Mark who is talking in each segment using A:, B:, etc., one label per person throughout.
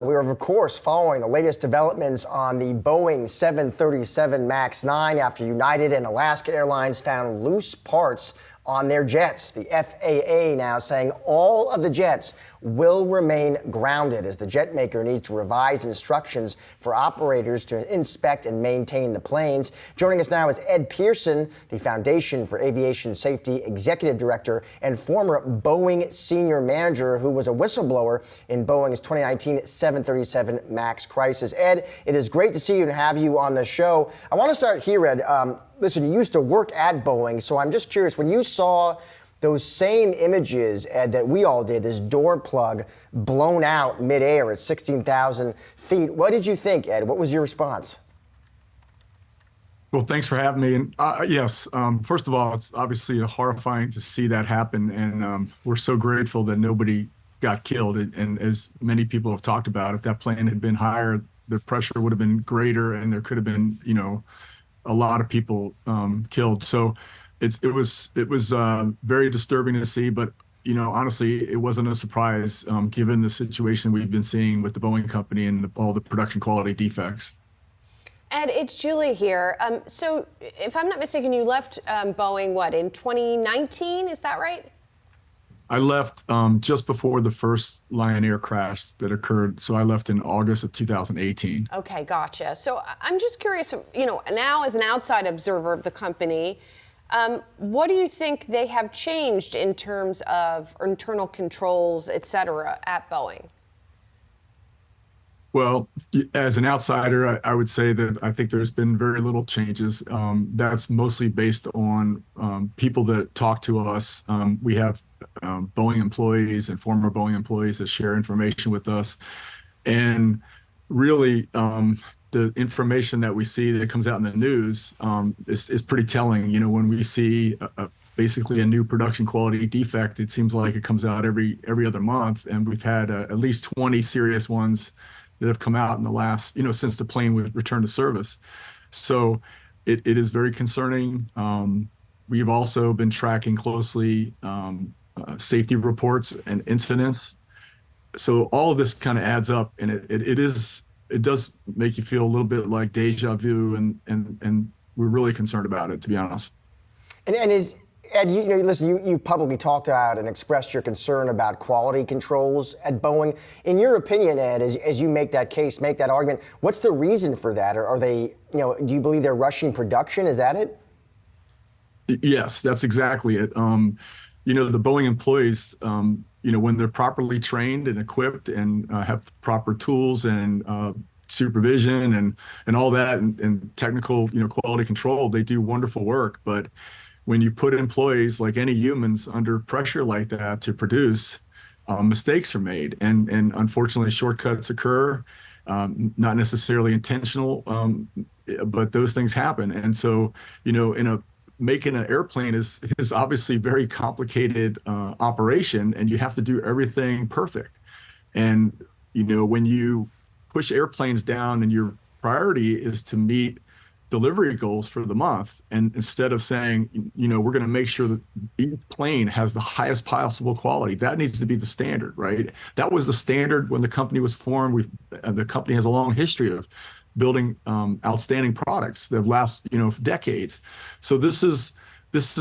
A: We are, of course, following the latest developments on the Boeing 737 MAX 9 after United and Alaska Airlines found loose parts on their jets. The FAA now saying all of the jets will remain grounded as the jet maker needs to revise instructions for operators to inspect and maintain the planes. Joining us now is Ed Pierson, the Foundation for Aviation Safety Executive Director and former Boeing Senior Manager who was a whistleblower in Boeing's 2019 737 MAX crisis. Ed, it is great to see you and have you on the show. I want to start here, Ed. Listen, you used to work at Boeing, so I'm just curious, when you saw those same images, Ed, that we all did, this door plug blown out midair at 16,000 feet, what did you think, Ed? What was your response?
B: Well, thanks for having me. And yes, first of all, it's obviously horrifying to see that happen. And we're so grateful that nobody got killed. And as many people have talked about, if that plane had been higher, the pressure would have been greater and there could have been, a lot of people killed. So it was very disturbing to see, but honestly, it wasn't a surprise given the situation we've been seeing with the Boeing company and all the production quality defects.
C: Ed, it's Julie here. So if I'm not mistaken, you left Boeing, in 2019? Is that right?
B: I left just before the first Lion Air crash that occurred. So I left in August of 2018.
C: Okay, gotcha. So I'm just curious, now as an outside observer of the company, what do you think they have changed in terms of internal controls, et cetera, at Boeing?
B: Well, as an outsider, I would say that I think there's been very little changes. That's mostly based on people that talk to us. We have Boeing employees and former Boeing employees that share information with us. And really, the information that we see that comes out in the news is pretty telling. When we see basically a new production quality defect, it seems like it comes out every other month. And we've had at least 20 serious ones that have come out in the last, since the plane was returned to service. So it is very concerning. We've also been tracking closely safety reports and incidents. So all of this kind of adds up, and it does make you feel a little bit like deja vu, and we're really concerned about it, to be honest.
A: And Ed, listen, you've publicly talked about and expressed your concern about quality controls at Boeing. In your opinion, Ed, as you make that case, make that argument, what's the reason for that? Or are they, do you believe they're rushing production? Is that it?
B: Yes, that's exactly it. The Boeing employees, when they're properly trained and equipped and have proper tools and supervision and all that and technical, quality control, they do wonderful work. But when you put employees, like any humans, under pressure like that to produce, mistakes are made. And unfortunately, shortcuts occur, not necessarily intentional, but those things happen. And so, making an airplane is obviously a very complicated operation, and you have to do everything perfect. And, when you push airplanes down and your priority is to meet delivery goals for the month, and instead of saying, we're going to make sure that each plane has the highest possible quality, that needs to be the standard, right? That was the standard when the company was formed. The company has a long history of building outstanding products that last, decades. So this is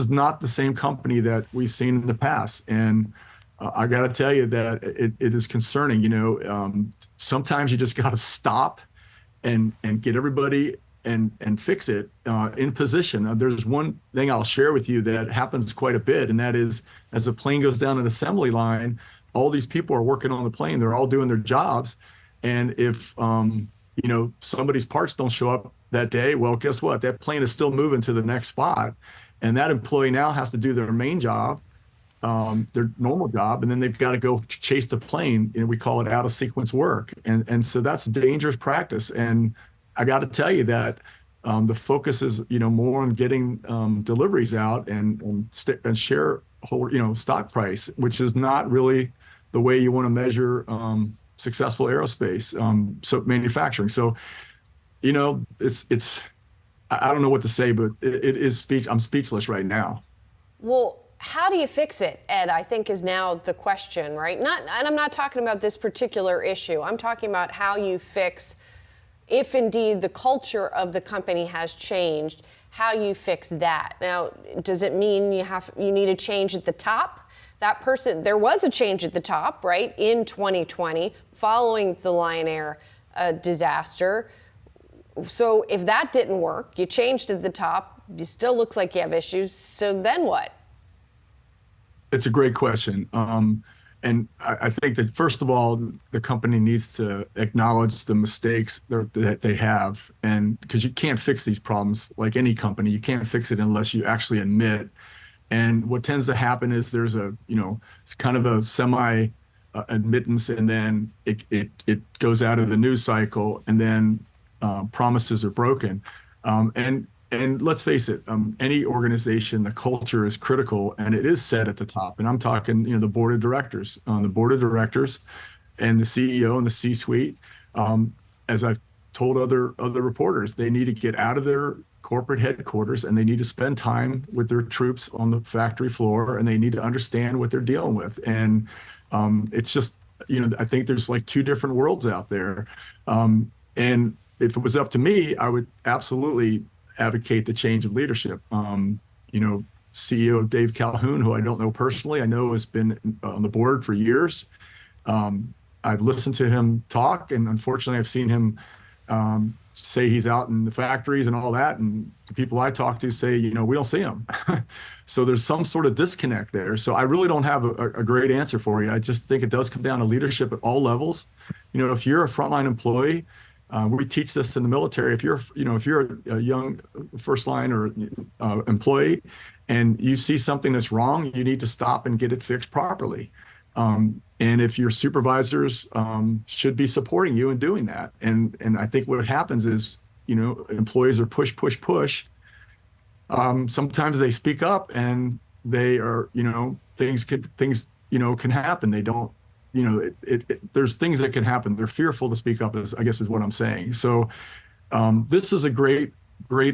B: not the same company that we've seen in the past. And I got to tell you that it is concerning. Sometimes you just got to stop and get everybody and fix it in position. There's one thing I'll share with you that happens quite a bit, and that is as the plane goes down an assembly line, all these people are working on the plane. They're all doing their jobs. And if, somebody's parts don't show up that day, well, guess what? That plane is still moving to the next spot. And that employee now has to do their main job, their normal job, and then they've got to go chase the plane. We call it out of sequence work. And so that's a dangerous practice. And I got to tell you that the focus is, more on getting deliveries out and share stock price, which is not really the way you want to measure successful aerospace, so manufacturing. So, it's I don't know what to say, but it is I'm speechless right now.
C: Well, how do you fix it, Ed, I think is now the question, right? And I'm not talking about this particular issue. I'm talking about how you fix, if indeed the culture of the company has changed, how you fix that. Now, does it mean you need a change at the top? That person, there was a change at the top, right, in 2020 following the Lion Air disaster. So if that didn't work, you changed at the top, it still looks like you have issues. So then what?
B: It's a great question. And I think that, first of all, the company needs to acknowledge the mistakes that they have. And because you can't fix these problems like any company, you can't fix it unless you actually admit. And what tends to happen is there's it's kind of a semi admittance, and then it goes out of the news cycle, and then promises are broken. And let's face it, any organization, the culture is critical, and it is set at the top. And I'm talking, the board of directors, and the CEO and the C-suite. As I've told other reporters, they need to get out of their corporate headquarters, and they need to spend time with their troops on the factory floor, and they need to understand what they're dealing with. And it's just, I think there's like two different worlds out there. And if it was up to me, I would absolutely advocate the change of leadership. CEO Dave Calhoun, who I don't know personally, I know has been on the board for years. I've listened to him talk, and unfortunately I've seen him say he's out in the factories and all that, and the people I talk to say, we don't see him. So there's some sort of disconnect there. So I really don't have a great answer for you. I just think it does come down to leadership at all levels. If you're a frontline employee, we teach this in the military. If you're a young first line or employee, and you see something that's wrong, you need to stop and get it fixed properly. And if your supervisors should be supporting you in doing that. And I think what happens is, employees are push. Sometimes they speak up, and they are, things can happen. They don't. There's things that can happen. They're fearful to speak up, I guess is what I'm saying. So this is a great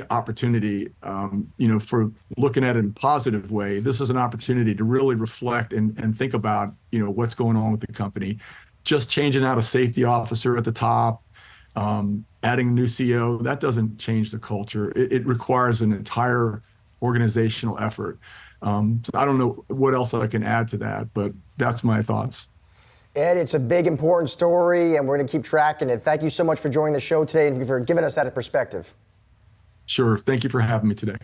B: opportunity, for looking at it in a positive way. This is an opportunity to really reflect and think about, what's going on with the company. Just changing out a safety officer at the top, adding a new CEO, that doesn't change the culture. It requires an entire organizational effort. So I don't know what else I can add to that, but that's my thoughts.
A: Ed, it's a big, important story, and we're going to keep tracking it. Thank you so much for joining the show today and for giving us that perspective.
B: Sure. Thank you for having me today.